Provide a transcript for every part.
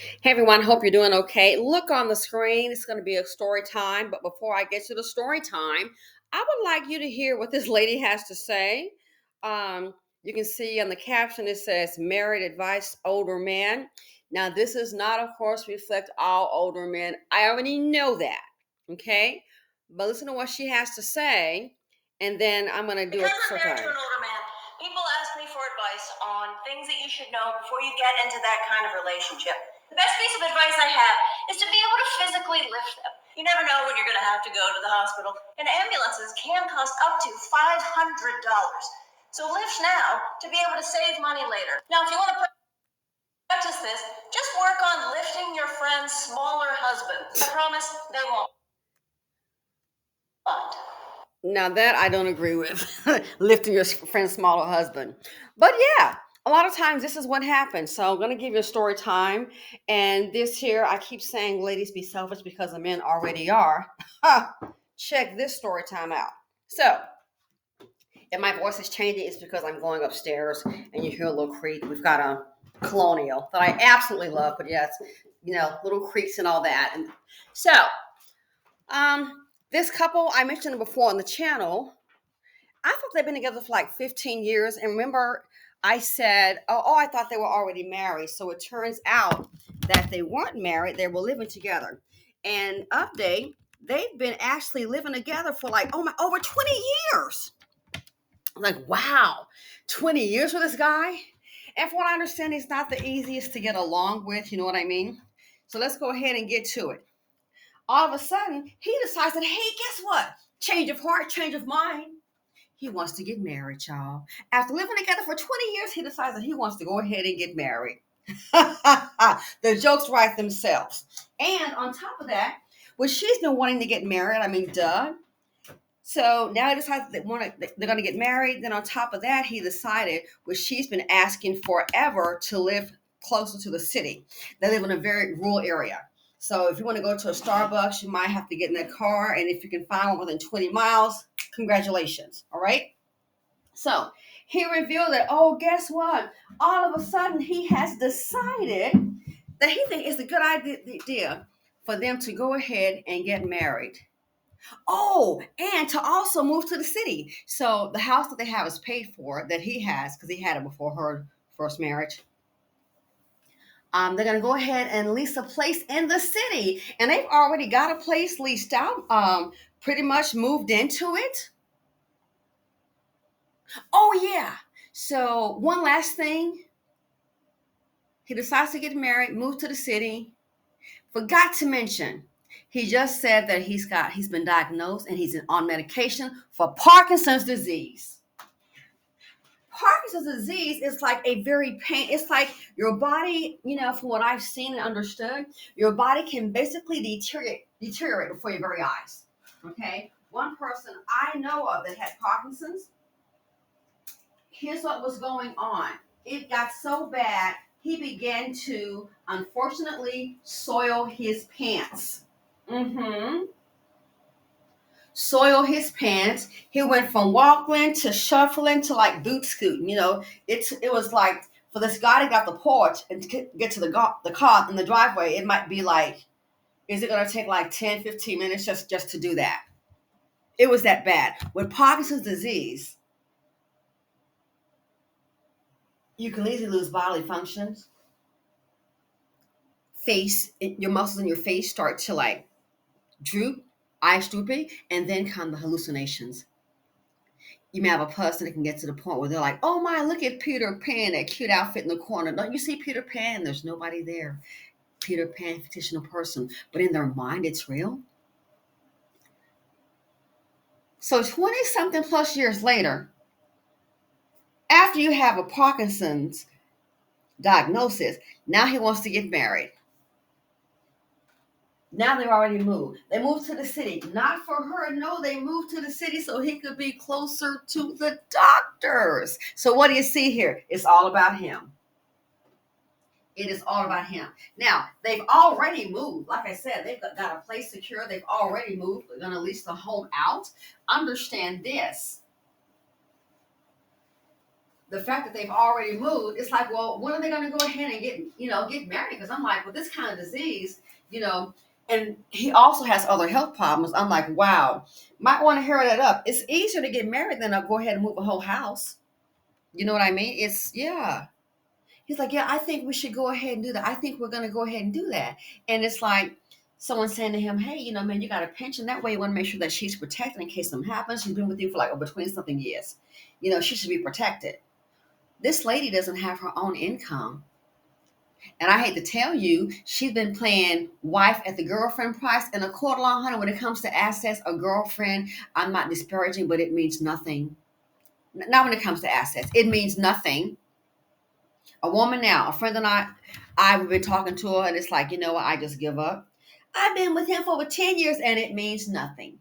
Hey everyone, hope you're doing okay. Look on the screen, it's going to be a story time. But before I get to the story time, I would like you to hear what this lady has to say. You can see on the caption it says married advice older men. Now, this does not, of course, reflect all older men. I already know that. Okay. But listen to what she has to say, and then I'm going to do Because a I'm story married to time. an older man, people ask me for advice on things that you should know before you get into that kind of relationship. The best piece of advice I have is to be able to physically lift them. You never know when you're going to have to go to the hospital, and ambulances can cost up to $500. So lift now to be able to save money later. Now, if you want to practice this, just work on lifting your friend's smaller husbands. I promise they won't mind. Now that I don't agree with, lifting your friend's smaller husband. But yeah, a lot of times this is what happens. So I'm going to give you a story time. And this here, I keep saying ladies be selfish because the men already are. Check this story time out. So if my voice is changing, it's because I'm going upstairs and you hear a little creak. We've got a colonial that I absolutely love, but yes, little creaks and all that. And so, this couple, I mentioned it before on the channel. I thought they've been together for like 15 years. And remember, I said, I thought they were already married. So it turns out that they weren't married, they were living together. And update, they've been actually living together for like, over 20 years. I'm like, wow, 20 years with this guy? And from what I understand, he's not the easiest to get along with. You know what I mean? So let's go ahead and get to it. All of a sudden, he decides that, hey, guess what? Change of heart, change of mind. He wants to get married, y'all. After living together for 20 years, he decides that he wants to go ahead and get married. The jokes write themselves. And on top of that, well, she's been wanting to get married. I mean, duh. So now he decides they're going to get married. Then on top of that, he decided, well, she's been asking forever to live closer to the city. They live in a very rural area. So if you want to go to a Starbucks, you might have to get in that car. And if you can find one within 20 miles, congratulations. All right. So he revealed that, guess what? All of a sudden, he has decided that he thinks it's a good idea for them to go ahead and get married. Oh, and to also move to the city. So the house that they have is paid for, that he has, because he had it before her first marriage. They're going to go ahead and lease a place in the city. And they've already got a place leased out, pretty much moved into it. Oh, yeah. So, one last thing. He decides to get married, move to the city. Forgot to mention, he just said that he's been diagnosed and he's on medication for Parkinson's disease. Parkinson's disease is like a very pain. It's like your body, from what I've seen and understood, your body can basically deteriorate before your very eyes. Okay, one person I know of that had Parkinson's. Here's what was going on. It got so bad, he began to, unfortunately, soil his pants. Mm-hmm. Soil his pants. He went from walking to shuffling to like boot scooting. It was like for this guy to get off the porch and to get to the car in the driveway, it might be like, is it going to take like 10, 15 minutes just to do that? It was that bad. With Parkinson's disease, you can easily lose bodily functions. Your muscles in your face start to like droop, eyes drooping, and then come the hallucinations. You may have a person that can get to the point where they're like, oh my, look at Peter Pan, that cute outfit in the corner. Don't you see Peter Pan? There's nobody there. Peter Pan, fictional person. But in their mind, it's real. So 20 something plus years later, after you have a Parkinson's diagnosis, now he wants to get married. Now they've already moved. They moved to the city. Not for her. No, they moved to the city so he could be closer to the doctors. So what do you see here? It's all about him. It is all about him. Now, they've already moved. Like I said, they've got a place secure. They've already moved. They're going to lease the home out. Understand this. the fact that they've already moved, it's like, well, when are they going to go ahead and get married? Because I'm like, with this kind of disease, you know, and he also has other health problems. I'm like, wow, might want to hear that up. It's easier to get married than to go ahead and move a whole house. You know what I mean? It's yeah. He's like, yeah, I think we should go ahead and do that. I think we're going to go ahead and do that. And it's like someone saying to him, hey, man, you got a pension. That way you want to make sure that she's protected in case something happens. She's been with you for like over 20 something years. She should be protected. This lady doesn't have her own income. And I hate to tell you, she's been playing wife at the girlfriend price. And a quarter long honey, when it comes to assets, a girlfriend, I'm not disparaging, but it means nothing. Not when it comes to assets. It means nothing. A woman now, a friend and I've been talking to her, and it's like, you know what, I just give up. I've been with him for over 10 years, and it means nothing.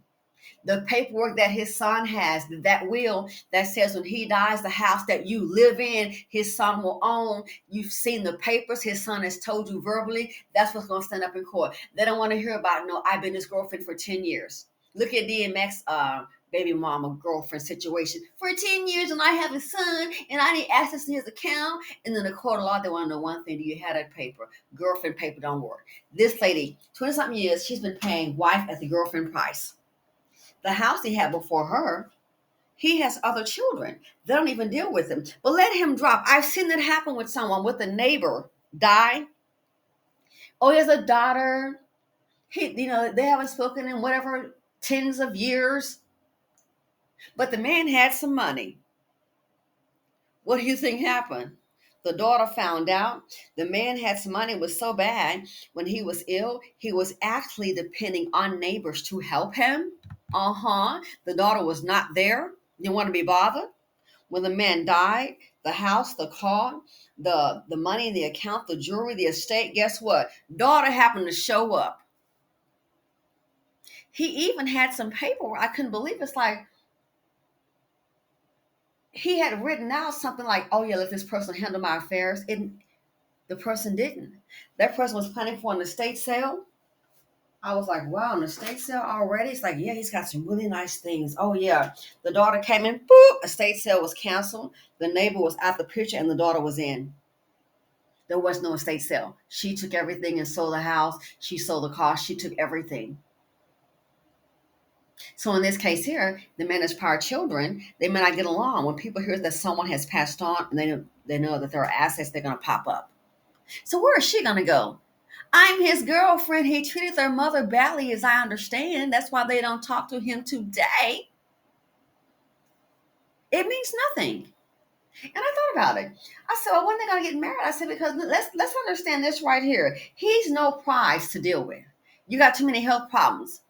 The paperwork that his son has, that will that says when he dies, the house that you live in, his son will own. You've seen the papers. His son has told you verbally. That's what's going to stand up in court. They don't want to hear about, no, I've been his girlfriend for 10 years. Look at DMX baby mama girlfriend situation. For 10 years, and I have a son, and I need access to his account. And then the court of law, they want to know one thing. Do you have that paper? Girlfriend paper don't work. This lady, 20-something years, she's been paying wife at the girlfriend price. The house he had before her, he has other children. They don't even deal with him. But let him drop. I've seen that happen with someone, with a neighbor die. Oh, he has a daughter. They haven't spoken in whatever tens of years. But the man had some money. What do you think happened? The daughter found out the man had some money. It was so bad when he was ill, he was actually depending on neighbors to help him. The daughter was not there. Didn't want to be bothered. When the man died, the house, the car, the money in the account, the jewelry, the estate, guess what? Daughter happened to show up. He even had some paperwork. I couldn't believe it. It's like he had written out something like, oh yeah, let this person handle my affairs. The person didn't. That person was planning for an estate sale. I was like, wow, an estate sale already? It's like, yeah, he's got some really nice things. Oh, yeah. The daughter came in, boop, estate sale was canceled. The neighbor was out the picture and the daughter was in. There was no estate sale. She took everything and sold the house. She sold the car. She took everything. So in this case here, the man has prior children. They may not get along. When people hear that someone has passed on and they know that there are assets, they're going to pop up. So where is she going to go? I'm his girlfriend. He treated their mother badly, as I understand. That's why they don't talk to him today. It means nothing. And I thought about it. I said, well, when are they going to get married? I said, because let's understand this right here. He's no prize to deal with. You got too many health problems.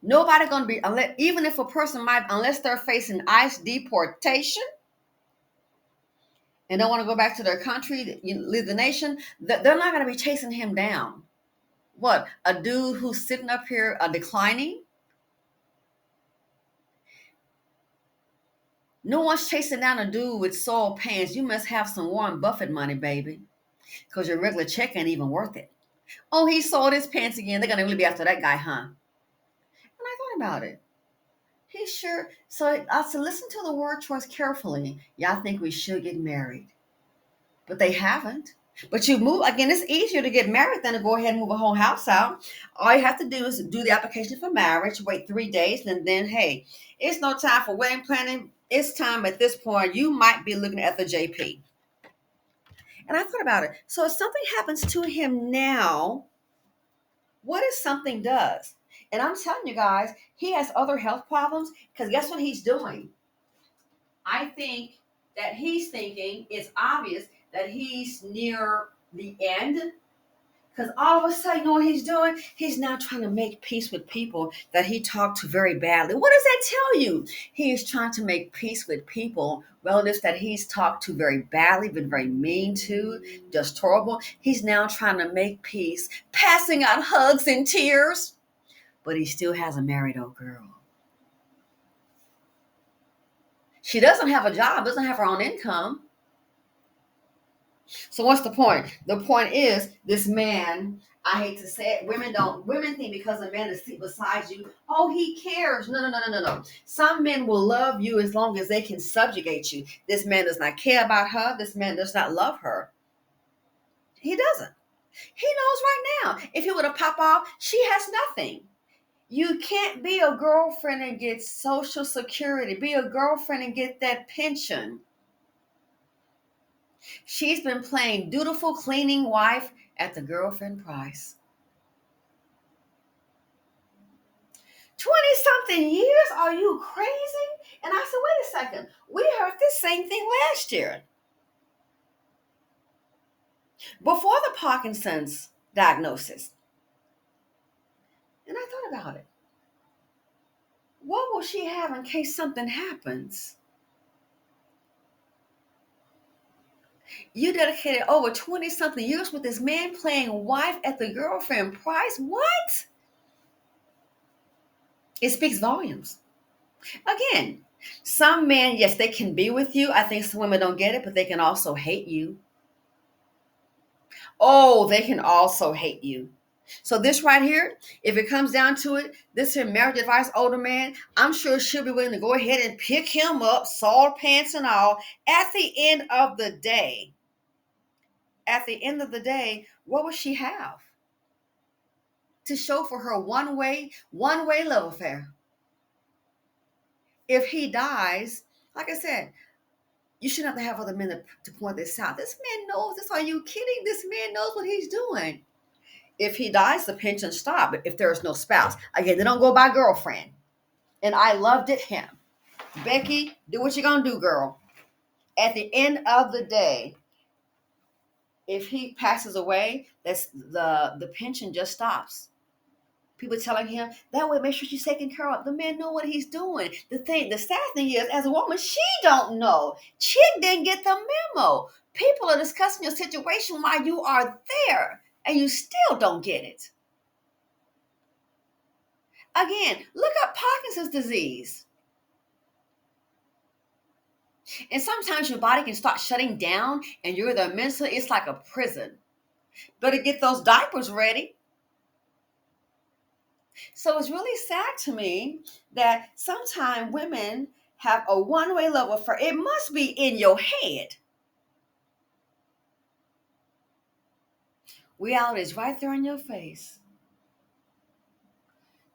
Nobody going to be, even if a person unless they're facing ICE deportation and don't want to go back to their country, leave the nation, they're not going to be chasing him down. What? A dude who's sitting up here declining? No one's chasing down a dude with soiled pants. You must have some Warren Buffett money, baby, because your regular check ain't even worth it. Oh, he sold his pants again. They're going to really be after that guy, huh? And I thought about it. He sure. So I said, listen to the word choice carefully. Yeah, I think we should get married. But they haven't. But you move, again, it's easier to get married than to go ahead and move a whole house out. All you have to do is do the application for marriage, wait 3 days, and then, hey, it's no time for wedding planning. It's time at this point. You might be looking at the JP. And I thought about it. So if something happens to him now, what if something does? And I'm telling you guys, he has other health problems because guess what he's doing? I think that he's thinking it's obvious that he's near the end. Because all of a sudden, you know what he's doing? He's now trying to make peace with people that he talked to very badly. What does that tell you? He is trying to make peace with people, relatives that he's talked to very badly, been very mean to, just horrible. He's now trying to make peace, passing out hugs and tears. But he still has a married old girl. She doesn't have a job, doesn't have her own income. So what's the point? The point is this man, I hate to say it, women think because a man is asleep beside you, oh, he cares. No, no, no, no, no, no. Some men will love you as long as they can subjugate you. This man does not care about her. This man does not love her. He doesn't. He knows right now. If he were to pop off, she has nothing. You can't be a girlfriend and get Social Security. Be a girlfriend and get that pension. She's been playing dutiful cleaning wife at the girlfriend price. 20 something years? Are you crazy? And I said, wait a second. We heard this same thing last year. Before the Parkinson's diagnosis. And I thought about it. What will she have in case something happens? You dedicated over 20 something years with this man playing wife at the girlfriend price. What? It speaks volumes. Again, some men, yes, they can be with you. I think some women don't get it, but they can also hate you. Oh, they can also hate you. So this right here, if it comes down to it, this here marriage advice older man, I'm sure she'll be willing to go ahead and pick him up, salt pants and all, at the end of the day. At the end of the day, what will she have to show for her one way love affair? If he dies, like I said, you shouldn't have to have other men to point this out. This man knows this. Are you kidding? This man knows what he's doing. If he dies, the pension stop. If there is no spouse, again, they don't go by girlfriend. And I loved it him. Becky, do what you're gonna do, girl. At the end of the day, if he passes away, that's the pension just stops. People telling him that way, make sure she's taken care of. The man know what he's doing. The sad thing is, as a woman, she don't know. Chick didn't get the memo. People are discussing your situation while you are there, and you still don't get it. Again, look up Parkinson's disease. And sometimes your body can start shutting down, and you're there mentally. It's like a prison. Better get those diapers ready. So it's really sad to me that sometimes women have a one-way love affair. It must be in your head. Reality is right there in your face.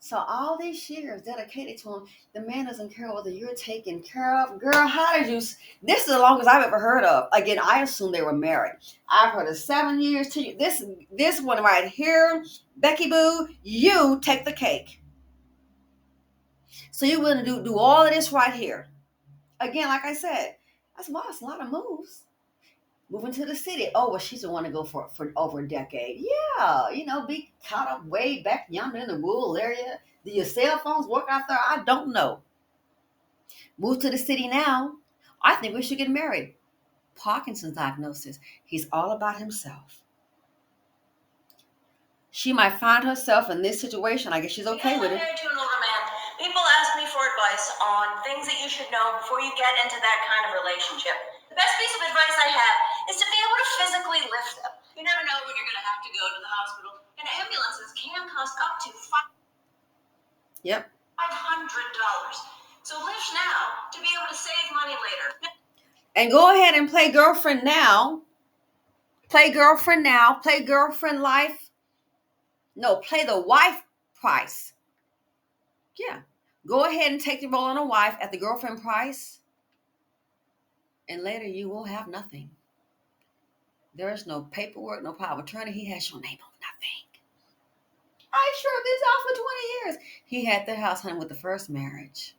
So all these years dedicated to him, the man doesn't care whether you're taken care of. Girl, how did you? This is the longest I've ever heard of. Again, I assume they were married. I've heard of 7 years to you. This one right here, Becky Boo, you take the cake. So you're willing to do all of this right here. Again, like I said, that's a lot of moves. Moving to the city. Oh, well, she's the one to go for over a decade. Yeah, be caught up way back yonder in the rural area. Do your cell phones work out there? I don't know. Move to the city now. I think we should get married. Parkinson's diagnosis. He's all about himself. She might find herself in this situation. I guess she's okay with it. Married to an older man. People ask me for advice on things that you should know before you get into that kind of relationship. The best piece of advice I have is to be able to physically lift them. You never know when you're going to have to go to the hospital, and ambulances can cost up to Yep. $500. So lift now to be able to save money later. And go ahead and play girlfriend now. Play girlfriend now. Play girlfriend life. No, play the wife price. Yeah. Go ahead and take the role on a wife at the girlfriend price. And later you will have nothing. There is no paperwork, no power of attorney. He has your name on nothing. I sure this out for 20 years. He had the house hunting with the first marriage.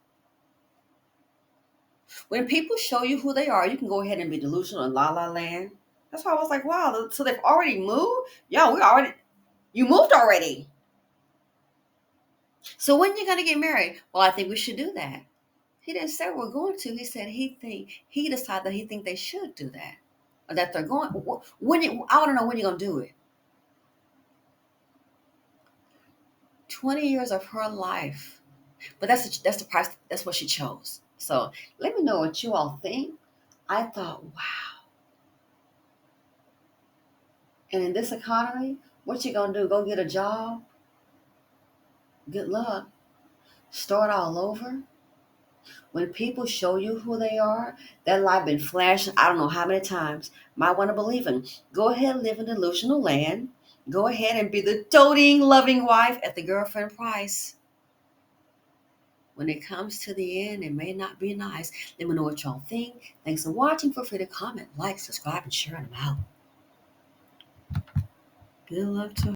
When people show you who they are, you can go ahead and be delusional in la la land. That's why I was like, wow, so they've already moved? You moved already. So when you gonna get married? Well, I think we should do that. He didn't say we're going to. He said he decided that he think they should do that, or that they're going. I want to know when you're gonna do it. 20 years of her life, but that's the price. That's what she chose. So let me know what you all think. I thought, wow. And in this economy, what you gonna do? Go get a job? Good luck. Start all over? When people show you who they are, that light been flashing I don't know how many times. Might want to believe in. Go ahead and live in delusional land. Go ahead and be the doting, loving wife at the girlfriend price. When it comes to the end, it may not be nice. Let me know what y'all think. Thanks for watching. Feel free to comment, like, subscribe, and share them out. Good luck to